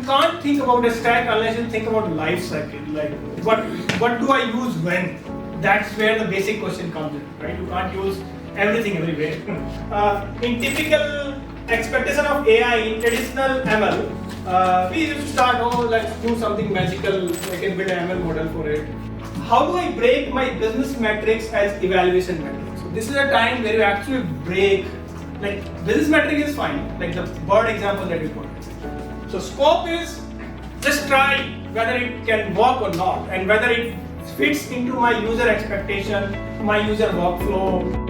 can't think about a stack unless you think about life cycle. Like what do I use when? That's where the basic question comes in, right? You can't use everything everywhere. In typical expectation of AI in traditional ML, we used to start, oh, let's do something magical. I can build an ML model for it. How do I break my business metrics as evaluation metrics? So this is a time where you actually break, like business metric is fine, like the bird example that you put. So scope is just try whether it can work or not and whether it fits into my user expectation, my user workflow.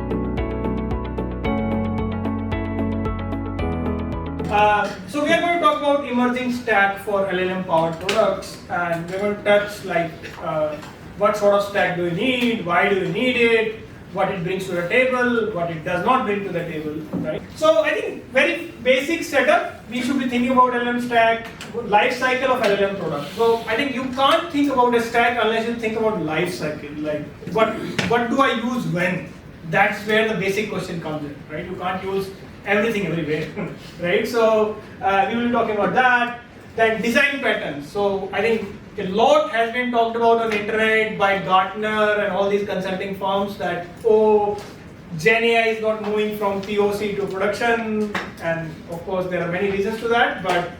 So we are going to talk about emerging stack for LLM-powered products, and we're going to touch like what sort of stack do you need, why do you need it, what it brings to the table, what it does not bring to the table, right? So I think very basic setup, we should be thinking about LLM stack, life cycle of LLM product. So I think you can't think about a stack unless you think about life cycle, like what do I use when? That's where the basic question comes in, right? You can't use everything everywhere, right? So we will be talking about that. Then design patterns. So I think a lot has been talked about on the internet by Gartner and all these consulting firms that, oh, Gen AI is not moving from POC to production, and of course there are many reasons to that, but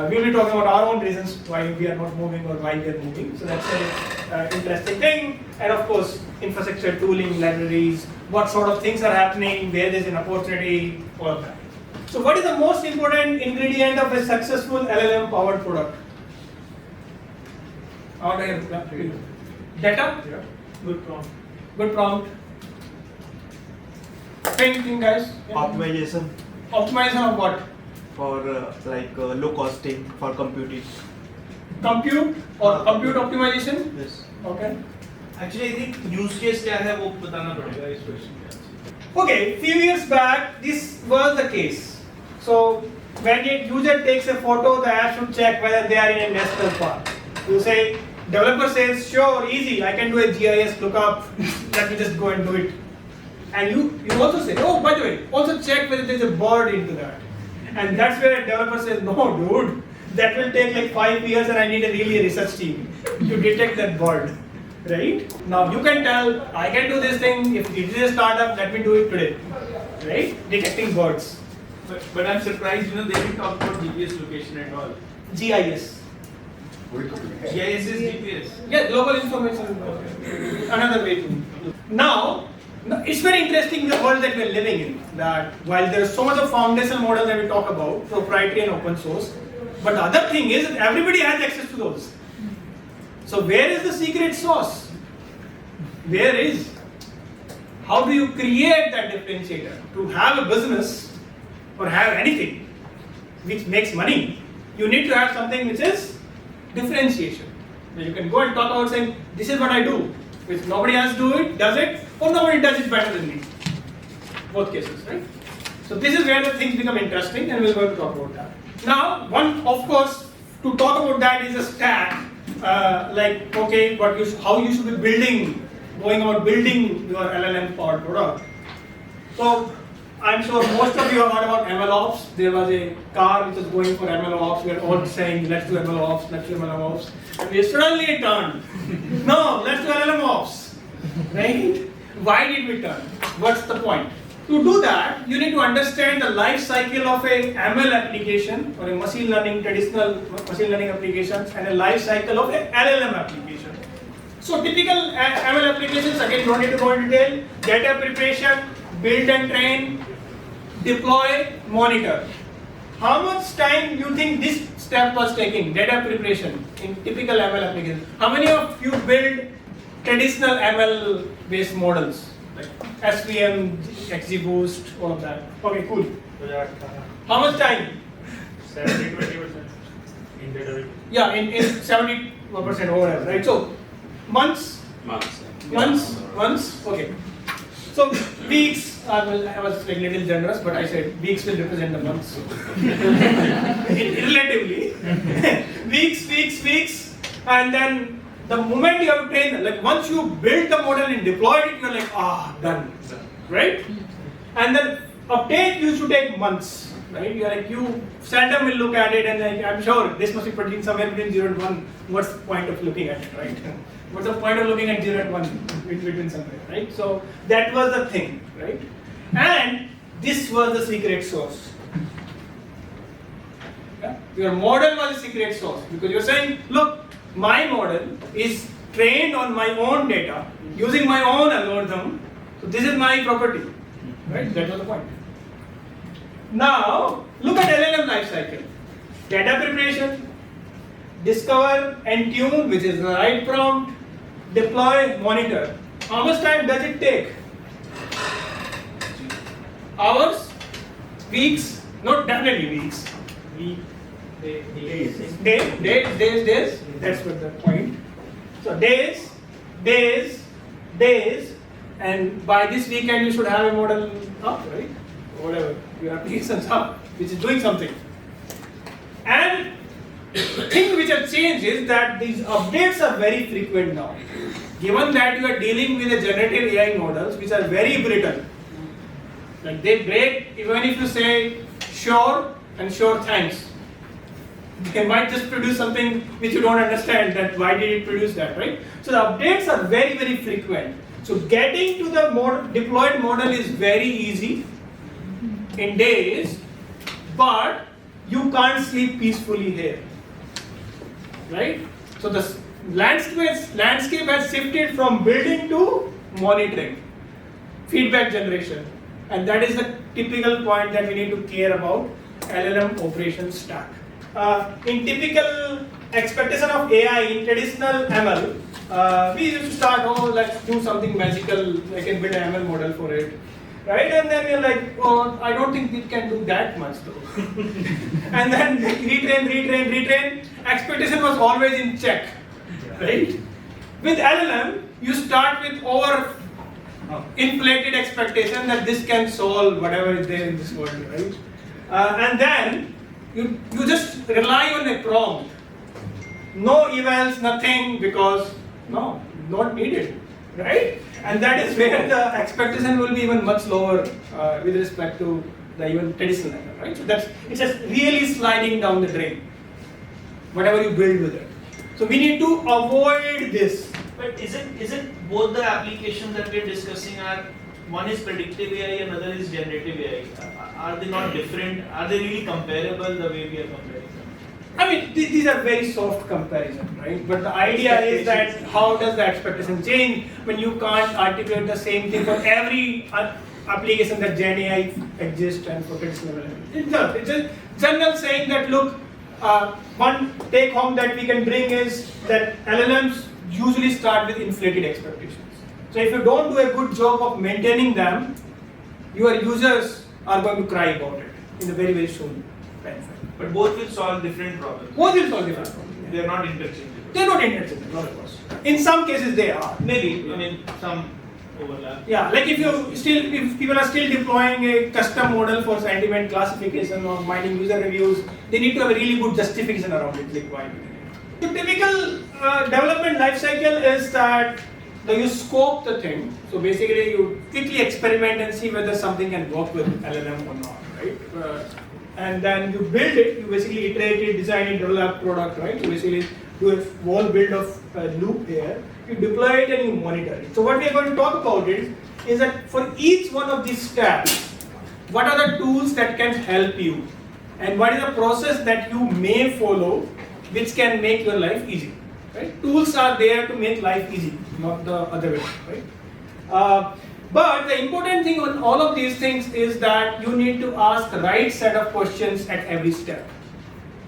we will be talking about our own reasons why we are not moving or why we are moving. So that's an interesting thing. And of course, infrastructure, tooling, libraries, what sort of things are happening, where there's an opportunity, all of that. So what is the most important ingredient of a successful LLM-powered product? Data? Yeah. Good prompt. Good prompt. Anything, guys? Yeah. Optimization Optimization of what? for low costing for computing. Compute or compute optimization? Yes. Okay. Actually, I think use case क्या है वो बताना पड़ेगा इस question में. Okay, few years back, this was the case. So when a user takes a photo, the app should check whether they are in a national park. You say, developer says, sure, easy, I can do a GIS lookup, let me just go and do it. And you also say, oh, by the way, also check whether there is a bird into that. And that's where a developer says, no, dude, that will take like 5 years and I need a really research team to detect that bird. Right? Now you can tell, I can do this thing, if it is a startup, let me do it today. Right? Detecting birds. But I'm surprised, they didn't talk about GPS location at all. GIS. GIS is GPS. Yeah, global information. Another way to. Now, it's very interesting the world that we're living in. That while there's so much of foundational models that we talk about, proprietary and open source, but the other thing is that everybody has access to those. So where is the secret sauce? Where is? How do you create that differentiator? To have a business or have anything which makes money, you need to have something which is differentiation. Where you can go and talk about saying, this is what I do, which nobody else does it, or nobody does it better than me. Both cases, right? So this is where the things become interesting, and we're going to talk about that. Now, one, of course, to talk about that is a stack. Like, okay, how you should be going about building your LLM-powered product. So, I'm sure most of you have heard about MLOps. There was a car which was going for MLOps. We were all saying, let's do MLOps, let's do MLOps. And we suddenly turned. No, let's do LLMOps. Right? Why did we turn? What's the point? To do that, you need to understand the life cycle of a ML application or a machine learning, traditional machine learning applications, and a life cycle of a LLM application. So typical ML applications, again, don't need to go into detail. Data preparation, build and train, deploy, monitor. How much time you think this step was taking, data preparation, in typical ML applications? How many of you build traditional ML based models? Like SVM, XGBoost, all of that. Okay, cool. How much time? 70-20% in data. Yeah, in 70% overall, right? So months. Okay. So weeks. I was like little generous, but I said weeks will represent the months. Relatively, weeks, and then. The moment you have trained, like once you build the model and deployed it, you're like, done, right? And then update used to take months. right? You're like, you seldom will look at it and like, I'm sure this must be producing somewhere between 0 and 1. What's the point of looking at it, right? What's the point of looking at 0 and 1 in between somewhere, right? So that was the thing, right? And this was the secret sauce. Yeah? Your model was the secret sauce because you're saying, look, my model is trained on my own data using my own algorithm. So this is my property, right? That was the point. Now look at LLM lifecycle. Data preparation, discover and tune, which is the right prompt, deploy, monitor. How much time does it take? Hours? Weeks? No, definitely weeks. Days. That's what the point. So days, and by this weekend you should have a model up, right? Whatever your applications up, which is doing something. And the thing which has changed is that these updates are very frequent now. Given that you are dealing with the generative AI models, which are very brittle, like they break even if you say sure and sure thanks. They might just produce something which you don't understand, that why did it produce that, right? So the updates are very, very frequent. So getting to the deployed model is very easy in days, but you can't sleep peacefully here, right? So the landscape has shifted from building to monitoring, feedback generation, and that is the typical point that we need to care about LLM operations stack. In typical expectation of AI in traditional ML, we used to start, oh, let's do something magical, I can build an ML model for it, right? And then we're like, oh, I don't think it can do that much though. And then retrain, expectation was always in check, right? With LLM, you start with over inflated expectation that this can solve whatever is there in this world, right? And then you just rely on a prompt. No evals, nothing, because no, not needed, right? And that is where the expectation will be even much lower with respect to the even traditional ML, right? So it's just really sliding down the drain, whatever you build with it. So we need to avoid this. But isn't both the applications that we're discussing are, one is predictive AI, another is generative AI? Are they not different? Are they really comparable the way we are comparing them? I mean, these are very soft comparisons, right? But the idea is that how does the expectation change when you can't articulate the same thing for every application that Gen AI exists and for traditional LLM. It's a general saying that, look, one take home that we can bring is that LLMs usually start with inflated expectations. So if you don't do a good job of maintaining them, your users are going to cry about it in a very, very soon time frame. But both will solve different problems. Both will solve different problems. They are not interchangeable. They are not interchangeable, of course. In some cases they are. Maybe, I mean, some overlap. Yeah, like if people are still deploying a custom model for sentiment classification or mining user reviews, they need to have a really good justification around it, like why. The typical development life cycle is that you scope the thing. So basically you quickly experiment and see whether something can work with LLM or not, right? And then you build it, you basically iterate it, design it, develop product, right? So basically do a whole build of loop here. You deploy it and you monitor it. So what we are going to talk about is that for each one of these steps, what are the tools that can help you? And what is the process that you may follow which can make your life easy? Right? Tools are there to make life easy, not the other way, right? But the important thing on all of these things is that you need to ask the right set of questions at every step.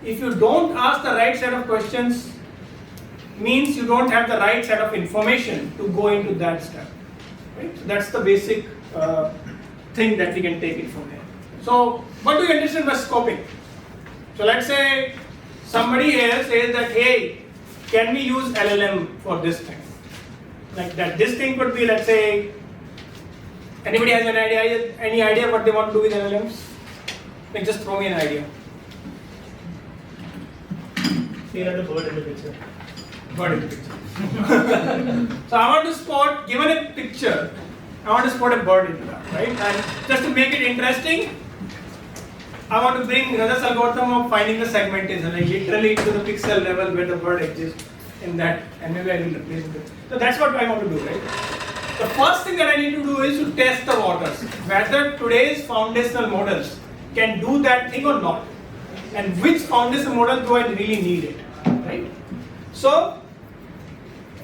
If you don't ask the right set of questions, means you don't have the right set of information to go into that step. Right? So that's the basic thing that we can take it from here. So what do you understand by scoping? So let's say somebody here says that, hey, can we use LLM for this thing? Like that, this thing could be, let's say, anybody has any idea what they want to do with LLMs? Like just throw me an idea. Here are the bird in the picture. Bird in the picture. So I want to spot, given a picture, I want to spot a bird into that, right? And just to make it interesting, I want to bring Rajat's algorithm of finding the segmentation, like literally to the pixel level where the word exists in that, and maybe I will replace it. So that's what I want to do, right? The first thing that I need to do is to test the waters, whether today's foundational models can do that thing or not, and which foundational model do I really need it, right? So,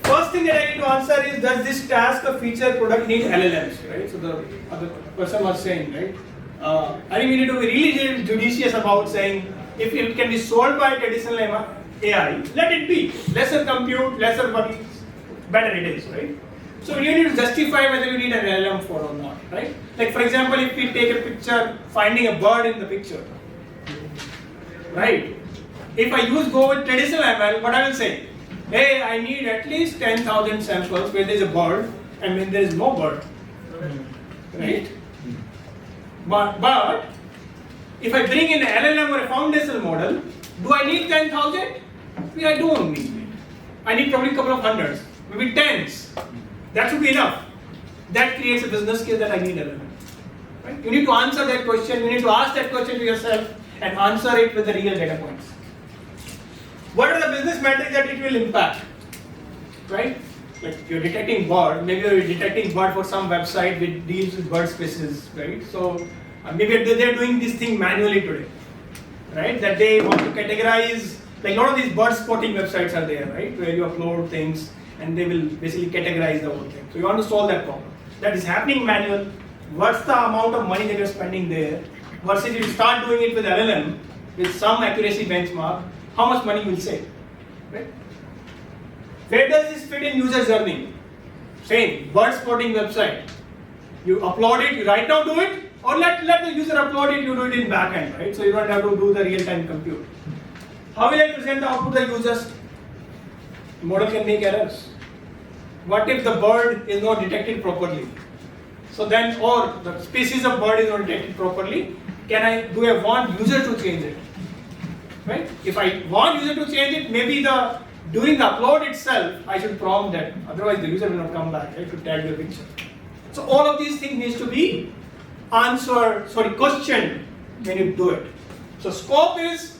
first thing that I need to answer is, does this task or feature product need LLMs, right? So the other person was saying, right? I think we need to be really judicious about saying, if it can be solved by traditional AI, let it be. Lesser compute, lesser money, better it is, right? So you need to justify whether you need an LLM for or not, right? Like for example, if we take a picture, finding a bird in the picture, right? If I go with traditional ML, what I will say? Hey, I need at least 10,000 samples where there is a bird and when there is no bird, right? But if I bring in an LLM or a foundational model, do I need 10,000? I don't need it. I need probably a couple of hundreds, maybe tens. That should be enough. That creates a business case that I need LLM. Right? You need to answer that question. You need to ask that question to yourself and answer it with the real data points. What are the business metrics that it will impact? Right? Like you're detecting bird, maybe you're detecting bird for some website which deals with bird species, right? So maybe they're doing this thing manually today, right? That they want to categorize, like a lot of these bird spotting websites are there, right? Where you upload things and they will basically categorize the whole thing. So you want to solve that problem. That is happening manual. What's the amount of money that you're spending there? Versus if you start doing it with LLM, with some accuracy benchmark, how much money you will save, right? Where does this fit in user journey? Same, bird spotting website. You upload it, you right now do it, or let the user upload it, you do it in backend, right? So you don't have to do the real-time compute. How will I present the output to the users? The model can make errors. What if the bird is not detected properly? So then, or the species of bird is not detected properly, do I want user to change it? Right? If I want user to change it, maybe during the upload itself, I should prompt that. Otherwise, the user will not come back, right, to tag the picture. So all of these things needs to be questioned when you do it. So scope is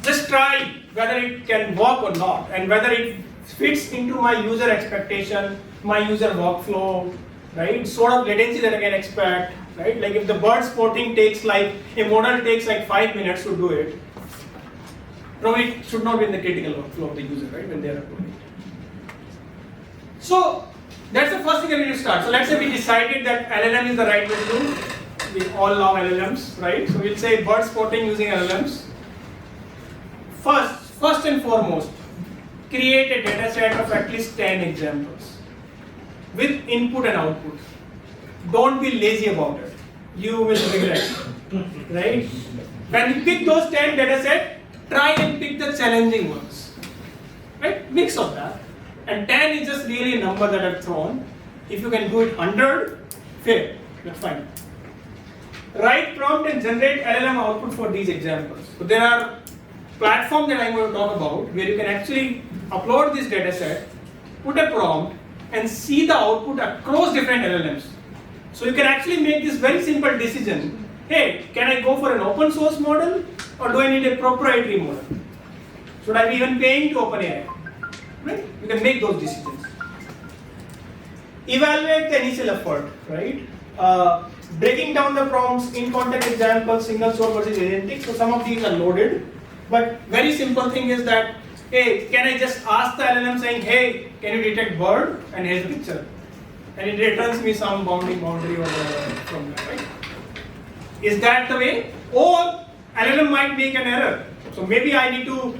just try whether it can work or not, and whether it fits into my user expectation, my user workflow, right? Sort of latency that I can expect, right? Like if the bird spotting takes a model takes like 5 minutes to do it, probably it should not be in the critical workflow of the user, right, when they are uploading. So that's the first thing that we need to start. So let's say we decided that LLM is the right way to do. We all love LLMs, right? So we'll say bird spotting using LLMs. First and foremost, create a data set of at least 10 examples with input and output. Don't be lazy about it. You will regret, right? When you pick those 10 data sets, try and pick the challenging ones, right? Mix of that. And 10 is just really a number that I've thrown. If you can do it 100, fair, that's fine. Write prompt and generate LLM output for these examples. So there are platforms that I'm going to talk about where you can actually upload this data set, put a prompt, and see the output across different LLMs. So you can actually make this very simple decision. Hey, can I go for an open source model or do I need a proprietary model? Should I be even paying to OpenAI? Right? You can make those decisions. Evaluate the initial effort, right? Breaking down the prompts, in context examples, single source versus agentic. So some of these are loaded, but very simple thing is that, hey, can I just ask the LLM saying, hey, can you detect bird? And here's the picture. And it returns me some boundary or from that, right? Is that the way? Or LLM might make an error. So maybe I need to,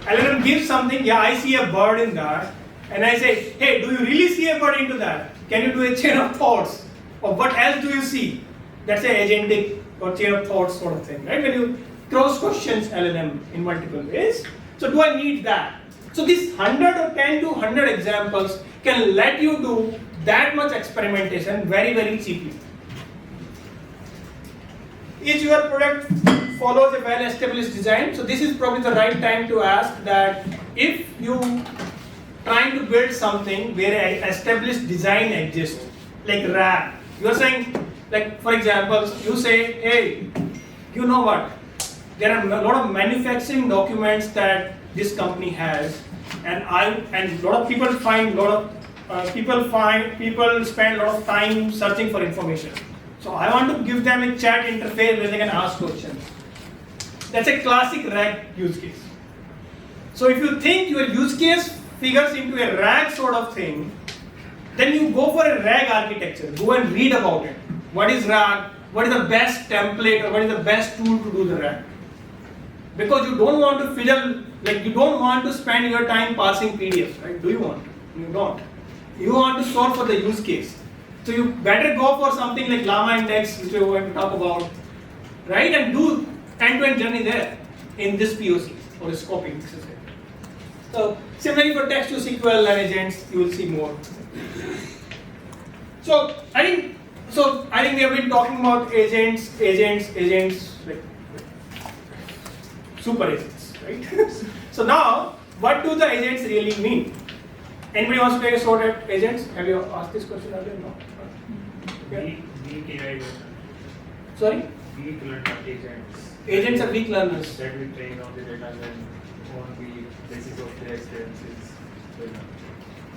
LLM gives something, yeah, I see a bird in that. And I say, hey, do you really see a bird into that? Can you do a chain of thoughts? Or what else do you see? That's an agentic or chain of thoughts sort of thing, right? When you cross questions LLM in multiple ways. So do I need that? So this 100 or 10 to 100 examples can let you do that much experimentation very, very cheaply. Is your product follows a well-established design? So this is probably the right time to ask that if you trying to build something where an established design exists, like RAG, you're saying, like for example, you say, hey, you know what? there are a lot of manufacturing documents that this company has, and a lot of people spend a lot of time searching for information. So I want to give them a chat interface where they can ask questions. That's a classic RAG use case. So if you think your use case figures into a RAG sort of thing, then you go for a RAG architecture. Go and read about it. What is RAG? What is the best template or what is the best tool to do the RAG? Because you don't want to fiddle, like you don't want to spend your time parsing PDFs, right? Do you want to? You don't. You want to solve for the use case. So you better go for something like Llama Index, which we're going to talk about, right? And do end-to-end journey there in this POC or scoping exercise. So similarly for text to SQL and agents, you will see more. So I think we have been talking about agents, like super agents, right? So now, what do the agents really mean? Anybody wants to take a shot at agents? Have you asked this question earlier? No. Okay. Weak AI. Sorry? Weak learner agents. Agents are weak learners. That we train on the data and then on the basis of their experiences.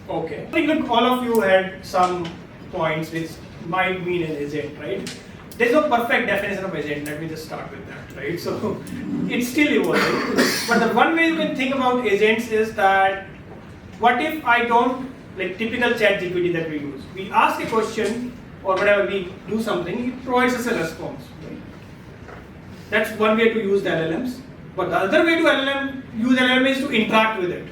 Okay. I think look, all of you had some points which might mean an agent, right? There's no perfect definition of agent. Let me just start with that, right? So it's still evolving. But the one way you can think about agents is that what if I don't, like typical chat GPT that we use, we ask a question or whatever, we do something, it provides us a response. Right? That's one way to use the LLMs. But the other way to use LLM is to interact with it.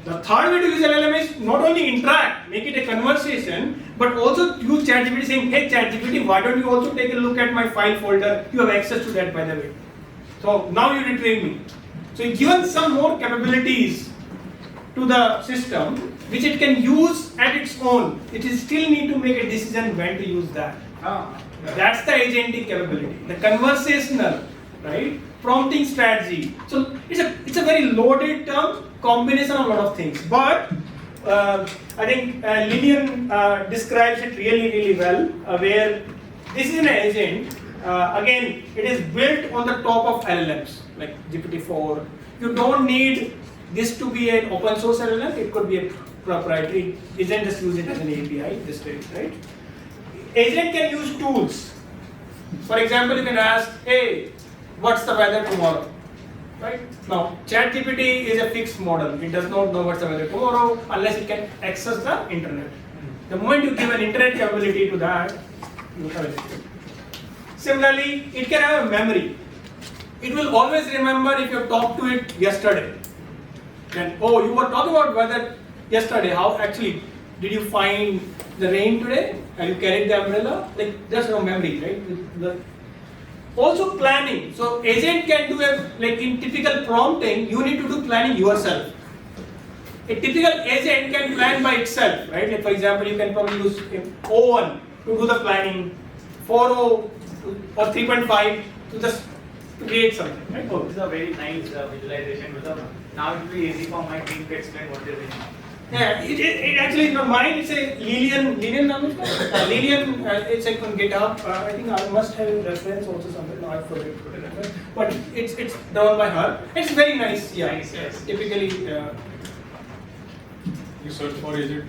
The third way to use LLM is not only interact, make it a conversation, but also use ChatGPT saying, hey ChatGPT, why don't you also take a look at my file folder? You have access to that, by the way. So now you retrieve me. So you've given some more capabilities to the system, which it can use at its own. It is still need to make a decision when to use that. That's the agentic capability, the conversational, right? Prompting strategy. So it's a very loaded term, combination of a lot of things. But I think Lillian describes it really well, where this is an agent. Again, it is built on the top of LLMs like GPT-4. You don't need this to be an open source LLM. It could be a proprietary. Agent just use it as an API. This way, right? Agent can use tools. For example, you can ask, hey, what's the weather tomorrow? Right? Now, ChatGPT is a fixed model. It does not know what's the weather tomorrow unless it can access the internet. The moment you give an internet capability to that, you have it. Similarly, it can have a memory. It will always remember if you talked to it yesterday. Then, oh, you were talking about weather yesterday. How actually did you find the rain today? Have you carried the umbrella? Like, there's no memory, right? Also planning. So agent can do like in typical prompting, you need to do planning yourself. A typical agent can plan by itself, right? Like for example, you can probably use O1 to do the planning, 4.0 or 3.5 to just create something, right? Oh, this is a very nice visualization. Now it will be easy for my team to explain what they're doing. Yeah, it actually is not mine. It's a Lillian Lillian, it's like on GitHub. I think I must have a reference also somewhere. No, I forget to put a reference. But it's done by her. It's very nice. Yeah, Nice, yes. Typically, You search for agent,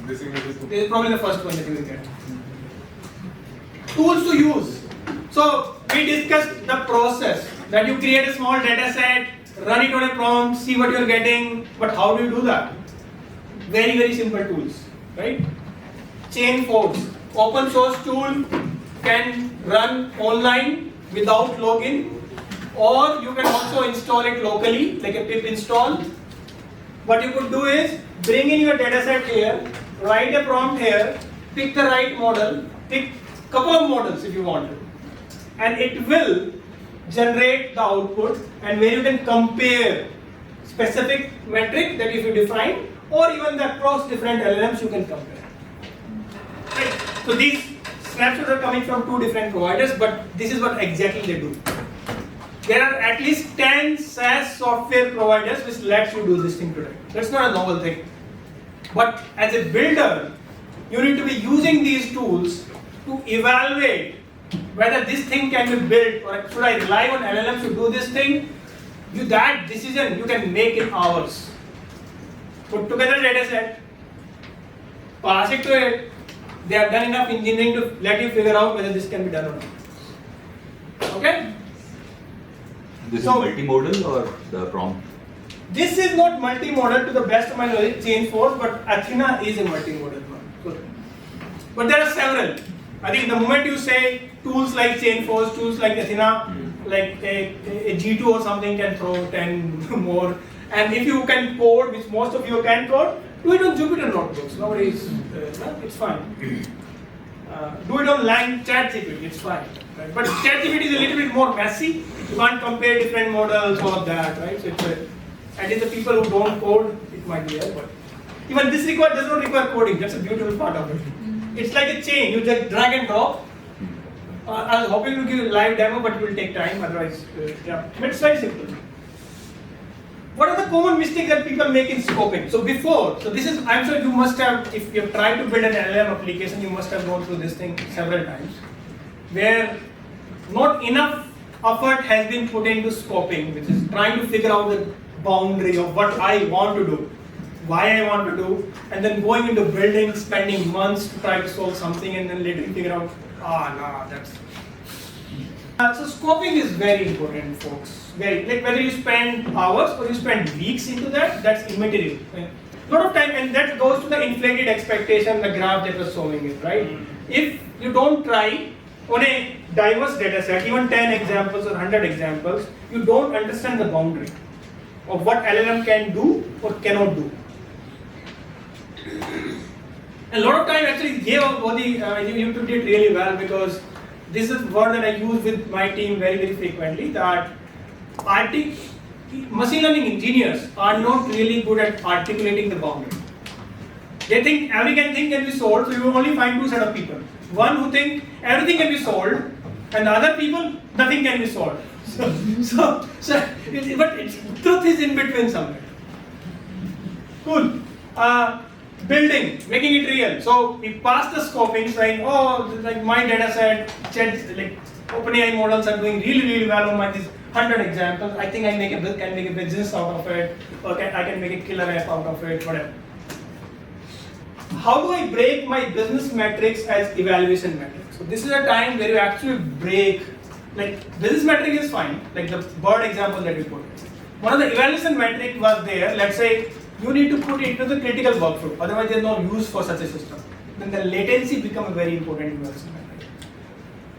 this image is this is probably the first one that you will get. Tools to use. So we discussed the process that you create a small data set, run it on a prompt, see what you are getting. But how do you do that? Very simple tools, right? Chain force, open source tool can run online without login, or you can also install it locally, like a pip install. What you could do is bring in your dataset here, write a prompt here, pick the right model, pick a couple of models if you want to, and it will generate the output, and where you can compare specific metric that if you define, or even the across different LLMs you can compare. Right. So these snapshots are coming from two different providers, but this is what exactly they do. There are at least 10 SaaS software providers which lets you do this thing today. That's not a novel thing. But as a builder, you need to be using these tools to evaluate whether this thing can be built or should I rely on LLMs to do this thing, that decision you can make in hours. Put together data set, pass it to it. They have done enough engineering to let you figure out whether this can be done or not. Okay? This So- is multimodal or the prompt? This is not multimodal to the best of my knowledge, Chainforce, but Athena is a multimodal one. Good. But there are several. I think the moment you say tools like Chainforce, tools like Athena, like a G2 or something can throw 10 more. And if you can code, which most of you can code, do it on Jupyter notebooks. Nobody's, it's fine. Do it on ChatGPT, it's fine. Right? But ChatGPT is a little bit more messy. You can't compare different models, all of that, right? So it's and in the people who don't code, it might be there. But even this does not require coding. That's a beautiful part of it. It's like a chain. You just drag and drop. I was hoping to give you a live demo, but it will take time. Otherwise, yeah. But it's very simple. What are the common mistakes that people make in scoping? So this is, I'm sure you must have, if you have tried to build an LLM application, you must have gone through this thing several times, where not enough effort has been put into scoping, which is trying to figure out the boundary of what I want to do, why I want to do, and then going into building, spending months to try to solve something, and then later you figure out, that's. So scoping is very important, folks. Very, like whether you spend hours or you spend weeks into that, that's immaterial. A lot of time, and that goes to the inflated expectation, the graph that was showing it, right? If you don't try on a diverse data set, even 10 examples or 100 examples, you don't understand the boundary of what LLM can do or cannot do. A lot of time actually YouTube did really well, because this is a word that I use with my team very frequently, that machine learning engineers are not really good at articulating the boundary. They think everything can be solved, so you will only find two set of people. One who think everything can be solved, and the other people, nothing can be solved. But truth is in between somewhere. Cool. Building, making it real. So we pass the scoping, saying, like my data set, like OpenAI models are doing really well on these 100 examples. I think I can make a business out of it, or I can make a killer app out of it, whatever. How do I break my business metrics as evaluation metrics? So this is a time where you actually break, like business metric is fine, like the bird example that we put. One of the evaluation metric was there, let's say you need to put it into the critical workflow, otherwise there is no use for such a system. Then the latency becomes a very important evaluation metric.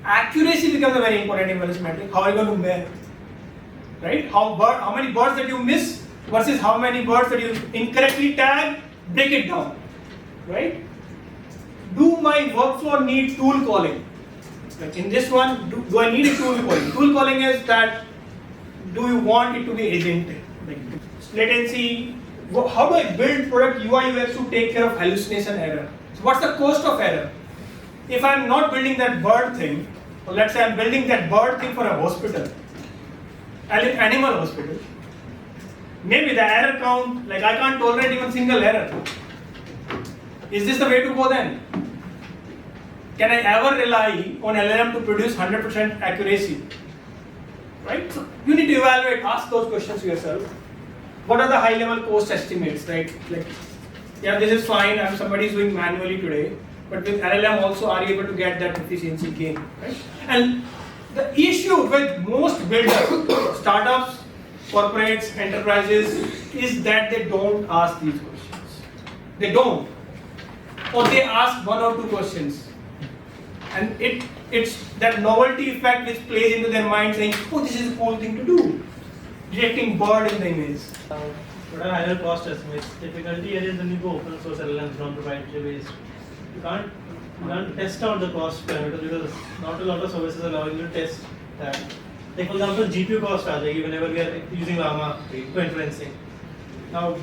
Accuracy becomes a very important evaluation metric. How are you going to measure? Right? How many birds that you miss versus how many birds that you incorrectly tag, break it down. Right? Do my workflow need tool calling? Like in this one, do I need a tool calling? Tool calling is that, do you want it to be agentic? Like latency, how do I build product UI UX to take care of hallucination error? So what's the cost of error? If I'm not building that bird thing, or let's say I'm building that bird thing for a hospital, animal hospital, maybe the error count, like I can't tolerate even single error. Is this the way to go then? Can I ever rely on LLM to produce 100% accuracy? Right? So you need to evaluate, ask those questions to yourself. What are the high level cost estimates, right? Like, yeah, this is fine, somebody is doing manually today, but with LLM also are you able to get that efficiency gain, right? And the issue with most builders, startups, corporates, enterprises, is that they don't ask these questions. They don't. Or they ask one or two questions. And it's that novelty effect which plays into their mind saying, oh, this is a cool thing to do. Detecting bird in the image. What are higher cost estimates? Difficulty here is when you go open source LLMs, non-proprietary based. You can't test out the cost parameter because not a lot of services allow you to test that. Like for example, GPU cost whenever we are using Llama for inferencing. Now,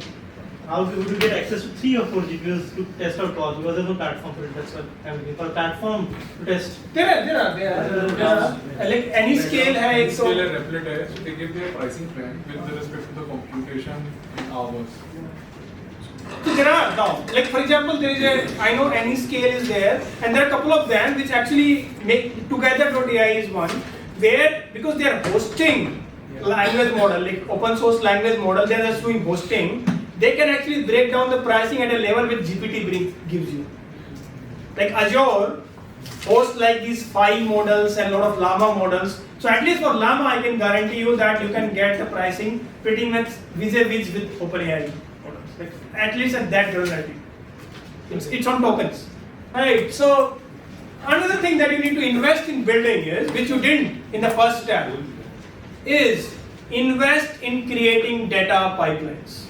how would you get access to 3 or 4 GPUs to test out cost, because there's no platform for it. That's what I'm looking for. A platform to test. There are. Like any scale hai, so Scale and Replit hai, so they give their pricing plan with respect to the computation in hours. So there are now, like for example, there is I know any scale is there, and there are a couple of them which actually make together.ai is one, where because they are hosting language model, like open source language model, they are just doing hosting, they can actually break down the pricing at a level which GPT gives you. Like Azure hosts like these 5 models and a lot of Llama models. So at least for Llama, I can guarantee you that you can get the pricing pretty much vis-a-vis with OpenAI models. Like at least at that granularity. It's on tokens. Right. So another thing that you need to invest in building is, which you didn't in the first step, is invest in creating data pipelines.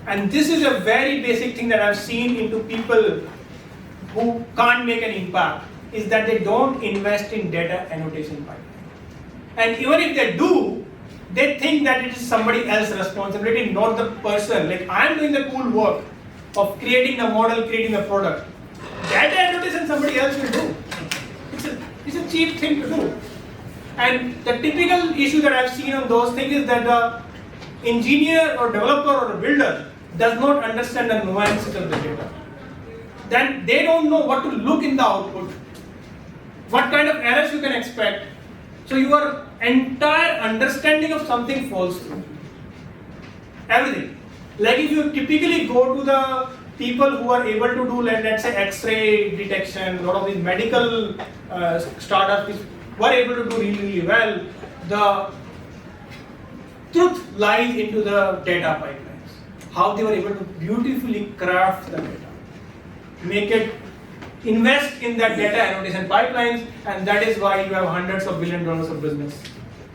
And this is a very basic thing that I've seen into people who can't make an impact, is that they don't invest in data annotation pipeline. And even if they do, they think that it is somebody else's responsibility, not the person. Like I'm doing the cool work of creating the model, creating the product. Data annotation somebody else will do. It's a cheap thing to do. And the typical issue that I've seen on those things is that the engineer or developer or a builder does not understand the nuances of the data. Then they don't know what to look in the output, what kind of errors you can expect. So your entire understanding of something falls through. Everything. Like if you typically go to the people who are able to do, let's say, X-ray detection, a lot of these medical startups which were able to do really, really well, the truth lies into the data pipelines. How they were able to beautifully craft the data. Make it, invest in that data annotation pipelines, and that is why you have hundreds of $1 billion of business.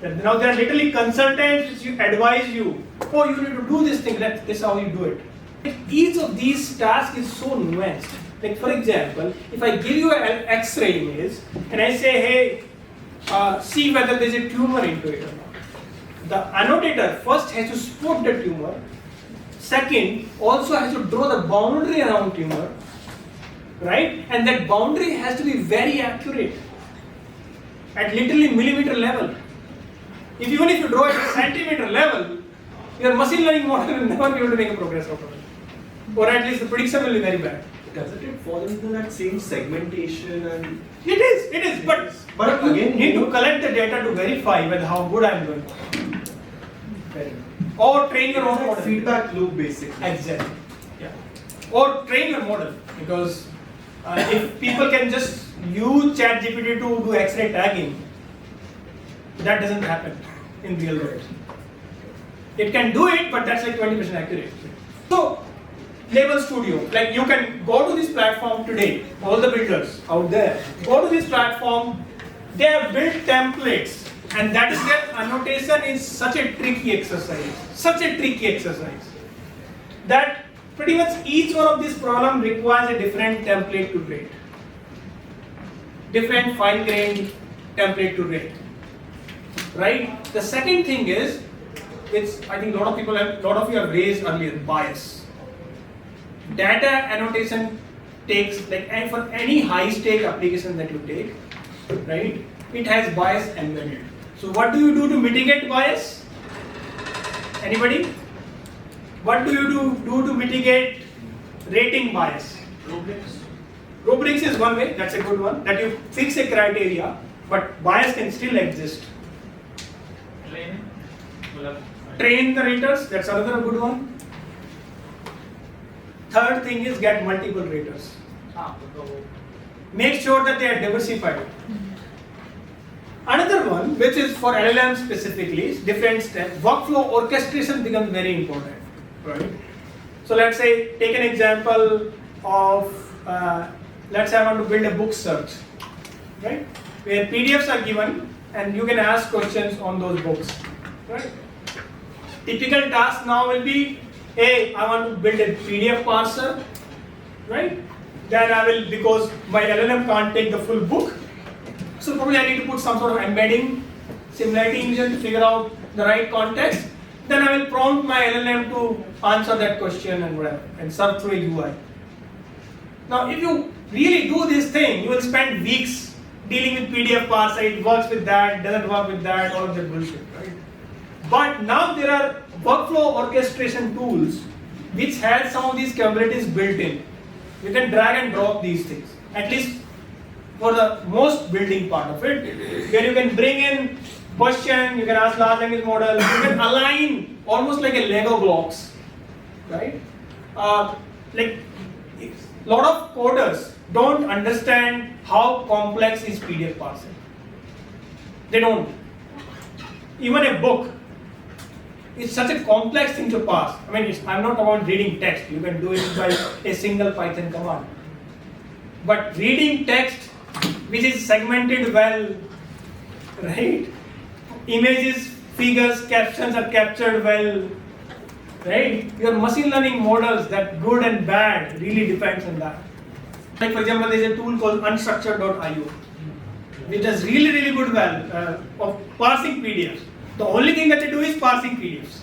Now there are literally consultants which advise you, oh, you need to do this thing, this is how you do it. Each of these tasks is so nuanced. Like for example, if I give you an X-ray image and I say, hey, see whether there is a tumor into it or not. The annotator first has to spot the tumor. Second, also has to draw the boundary around tumor. Right? And that boundary has to be very accurate at literally millimeter level. Even if you draw it at centimeter level, your machine learning model will never be able to make a progress out of it. Or at least the prediction will be very bad. Doesn't it fall into that same segmentation and? It is, but again, you need to collect the data to verify whether how good I am doing. Or train your own model. Feedback loop basically. Exactly. Yeah. Or train your model, because if people can just use ChatGPT to do X-ray tagging, that doesn't happen in real world. It can do it, but that's like 20% accurate. So, Label Studio, like you can go to this platform today, all the builders out there, go to this platform, they have built templates, and that is where annotation is such a tricky exercise, that pretty much each one of these problems requires a different template to rate, different fine-grained template to rate, right? The second thing is, which I think a lot of you have raised earlier, bias. Data annotation takes, like, and for any high-stake application that you take, right? It has bias embedded. So what do you do to mitigate bias? Anybody? What do you do to mitigate rating bias? Rubrics is one way, that's a good one, that you fix a criteria, but bias can still exist. Train the raters, that's another good one. Third thing is get multiple raters. Make sure that they are diversified. Another one, which is for LLM specifically, is different steps. Workflow orchestration becomes very important, right? So let's say, take an example of, let's say I want to build a book search, right? Where PDFs are given and you can ask questions on those books, right? Typical task now will be, hey, I want to build a PDF parser, right? Then I will, because my LLM can't take the full book, so probably I need to put some sort of embedding, similarity engine to figure out the right context. Then I will prompt my LLM to answer that question and whatever, and serve through a UI. Now, if you really do this thing, you will spend weeks dealing with PDF parser. It works with that, doesn't work with that, all of that bullshit, right? But now there are workflow orchestration tools which has some of these capabilities built in. You can drag and drop these things, at least for the most building part of it, where you can bring in question, you can ask large language model, you can align almost like a Lego blocks, right? Like a lot of coders don't understand how complex is PDF parsing. They don't. Even a book, it's such a complex thing to parse. I mean, I'm not about reading text. You can do it by a single Python command. But reading text, which is segmented well, right? Images, figures, captions are captured well, right? Your machine learning models, that good and bad, really depends on that. Like for example, there's a tool called unstructured.io, which does really good well of parsing PDFs. The only thing that they do is parsing PDFs.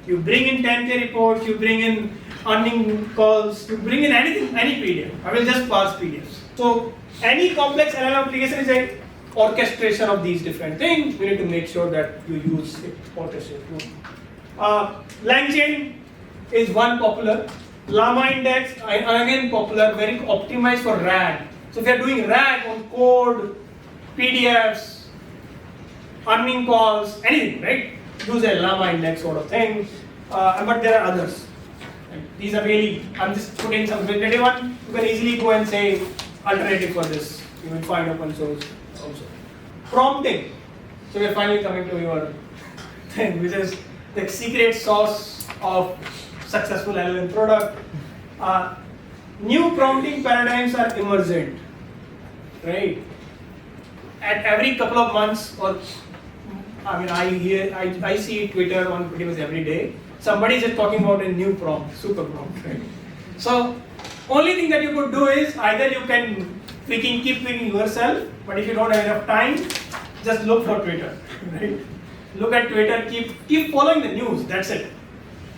You bring in 10K reports, you bring in earning calls, you bring in anything, any PDF. I will just parse PDFs. So any complex LLM application is a orchestration of these different things. We need to make sure that you use it orchestration. LangChain is one popular. Llama Index, again popular, very optimized for RAG. So if you are doing RAG on code, PDFs, earning calls, anything, right? Use a Llama Index sort of thing. But there are others. These are really, I'm just putting some relative one. You can easily go and say alternative for this. You will find open source also. Prompting. So we are finally coming to your thing, which is the secret sauce of successful LLM product. New prompting paradigms are emergent, right? At every couple of months, or I mean, I see Twitter on pretty much every day. Somebody is just talking about a new prompt, super prompt, right? So, only thing that you could do is either you can keep tweaking yourself, but if you don't have enough time, just look for Twitter, right? Look at Twitter, keep following the news. That's it.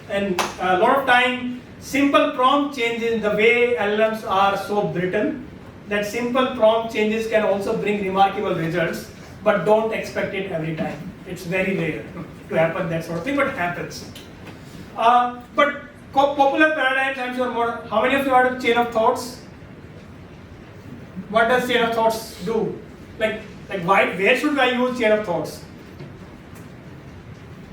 And a lot of time, simple prompt changes, the way LLMs are so brittle, that simple prompt changes can also bring remarkable results, but don't expect it every time. It's very rare to happen, that sort of thing, but it happens. But popular paradigms, I'm sure more. How many of you heard of chain of thoughts? What does chain of thoughts do? Like where should I use chain of thoughts?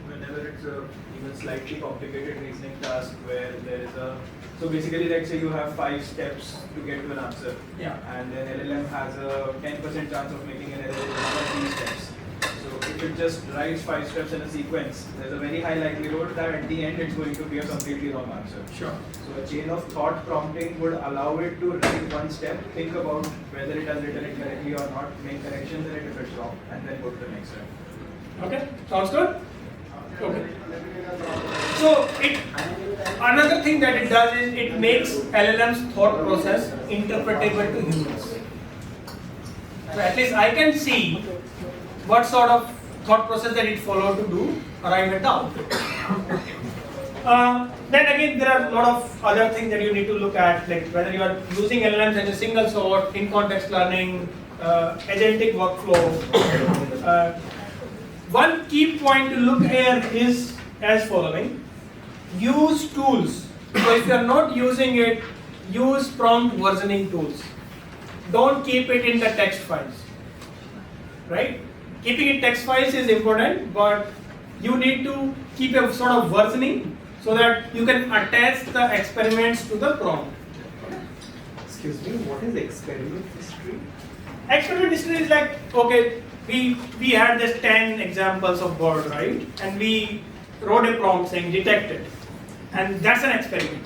Whenever it's a even slightly complicated reasoning task where there is a, so basically let's say you have 5 steps to get to an answer. Yeah. And then LLM has a 10% chance of making an error in one of these steps. So if it just writes 5 steps in a sequence, there's a very high likelihood that at the end it's going to be a completely wrong answer. Sure. So a chain of thought prompting would allow it to write one step, think about whether it has written it correctly or not, make corrections in it if it's wrong, and then go to the next step. Okay, sounds good? Okay. So another thing that it does is it makes LLM's thought process interpretable to humans. So at least I can see what sort of thought process that it followed to do arrive at the output. Then again, there are a lot of other things that you need to look at, like whether you are using LLMs as a single source, in context learning, agentic workflow. One key point to look here is as following: use tools. So if you are not using it, use prompt versioning tools. Don't keep it in the text files, right? Keeping it text files is important, but you need to keep a sort of versioning so that you can attach the experiments to the prompt. Excuse me, what is experiment history? Experiment history is like, okay, we had this 10 examples of bird, right? And we wrote a prompt saying detected. And that's an experiment.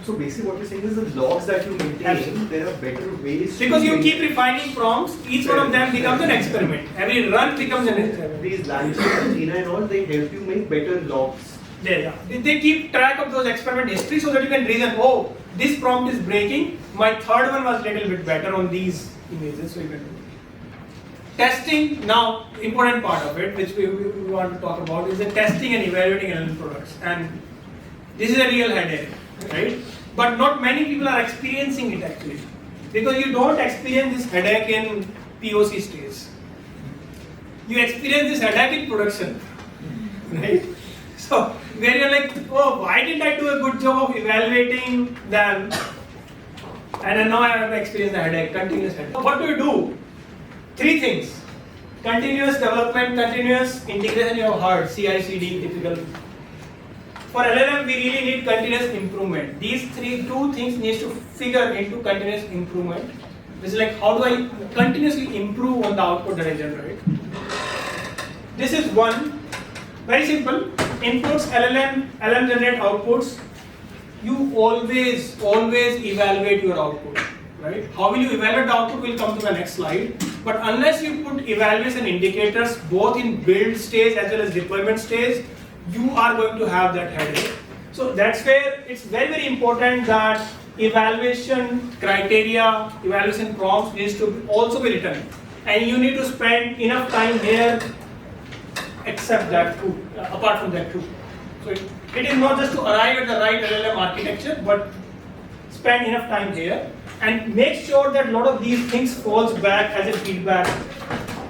So basically what you're saying is the logs that you maintain, Absolutely. there are better ways Because to you maintain- keep refining prompts, each one of them becomes an experiment. Every run becomes an experiment. These LangChain and all, they help you make better logs. Yeah. They keep track of those experiment history so that you can reason, oh, this prompt is breaking, my third one was a little bit better on these images, so you can do it. Testing, now, important part of it, which we want to talk about, is the testing and evaluating LLM products. And this is a real headache, right? But not many people are experiencing it actually. Because you don't experience this headache in POC stage. You experience this headache in production, right? So where you're like, oh, why didn't I do a good job of evaluating them? And then now I have experienced the headache, continuous headache. So what do? 3 things. Continuous development, continuous integration you have heard, CI/CD typical. For LLM we really need continuous improvement. These 2 things needs to figure into continuous improvement. This is like, how do I continuously improve on the output that I generate? This is one, very simple. Inputs, LLM generate outputs. You always evaluate your output, right? How will you evaluate the output? We'll come to the next slide. But unless you put evaluation indicators both in build stage as well as deployment stage, you are going to have that headache. So that's where it's very important that evaluation criteria, evaluation prompts needs to also be written, and you need to spend enough time here. Except that too, apart from that too. So it is not just to arrive at the right LLM architecture, but spend enough time here and make sure that a lot of these things falls back as a feedback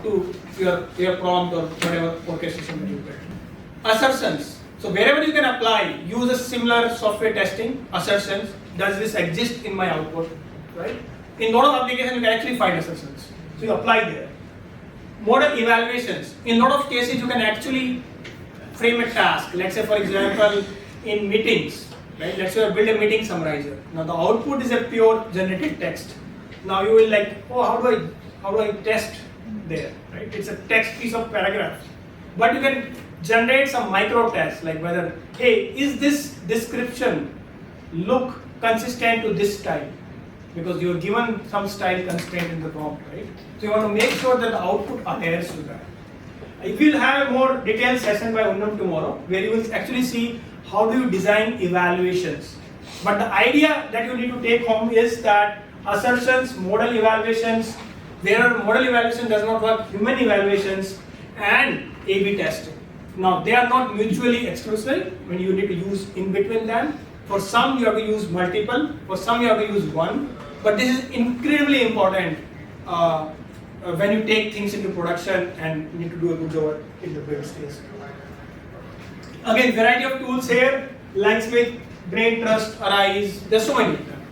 to your prompt or whatever orchestration that you build. Assertions. So wherever you can apply, use a similar software testing assertions. Does this exist in my output? Right? In a lot of applications, you can actually find assertions. So you apply there. Model evaluations. In a lot of cases, you can actually frame a task. Let's say, for example, in meetings, right? Let's say you build a meeting summarizer. Now the output is a pure generated text. Now you will like, oh, how do I test there? Right? It's a text piece of paragraphs. But you can generate some micro tests, like whether, hey, is this description look consistent to this style? Because you are given some style constraint in the prompt, right? So you want to make sure that the output adheres to that. We will have a more detailed session by Unnam tomorrow, where you will actually see how do you design evaluations. But the idea that you need to take home is that assertions, model evaluations, where model evaluation does not work, human evaluations, and A/B testing. Now they are not mutually exclusive when you need to use in between them. For some you have to use multiple, for some you have to use one. But this is incredibly important when you take things into production and you need to do a good job in the build stage. Again, variety of tools here, Langsmith, Brain Trust, Arise, there's so many of them.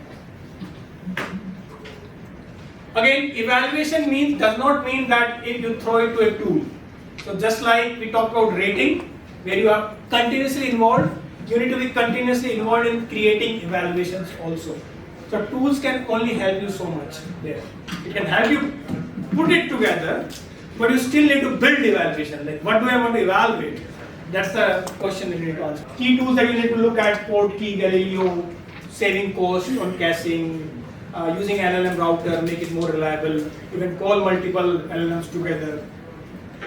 Again, evaluation does not mean that if you throw it to a tool. So just like we talked about rating, where you are continuously involved, you need to be continuously involved in creating evaluations also. So tools can only help you so much there. It can help you put it together, but you still need to build evaluation. Like, what do I want to evaluate? That's the question that you need to answer. Key tools that you need to look at: Portkey, Galileo, saving cost on caching, using LLM router, make it more reliable. You can call multiple LLMs together.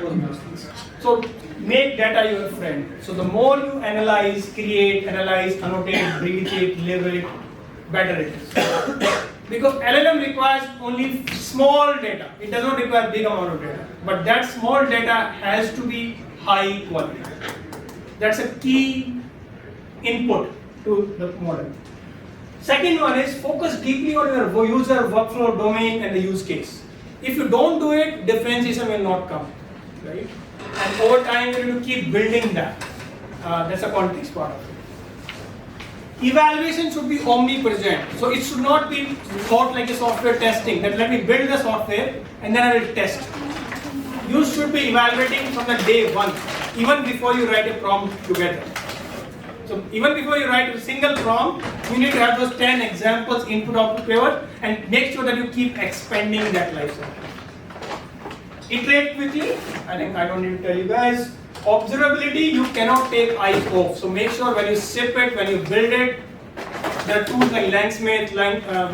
All those things. So make data your friend. So the more you analyze, create, annotate, breathe it, live it, better it is. Because LLM requires only small data. It does not require big amount of data. But that small data has to be high quality. That's a key input to the model. Second one is focus deeply on your user workflow domain and the use case. If you don't do it, differentiation will not come, right? And over time, you need to keep building that. That's a context part of it. Evaluation should be omnipresent. So it should not be thought like a software testing, that let me build the software and then I will test. You should be evaluating from the day one, even before you write a prompt together. So even before you write a single prompt, you need to have those 10 examples, input, output, pivot, and make sure that you keep expanding that lifecycle. Iterate quickly. I think I don't need to tell you guys. Observability, you cannot take eyes off. So make sure when you ship it, when you build it, there are tools like Langsmith,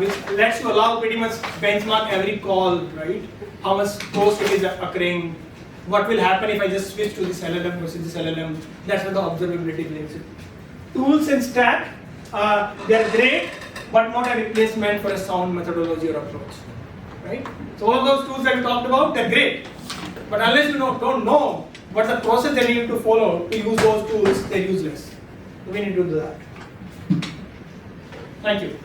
which lets you allow pretty much benchmark every call, right? How much cost it is occurring, what will happen if I just switch to this LLM versus this LLM. That's where the observability brings it. Tools and stack, they're great, but not a replacement for a sound methodology or approach, right? So all of those tools that we talked about, they're great, but unless you don't know what's the process they need to follow to use those tools, they're useless. So we need to do that. Thank you.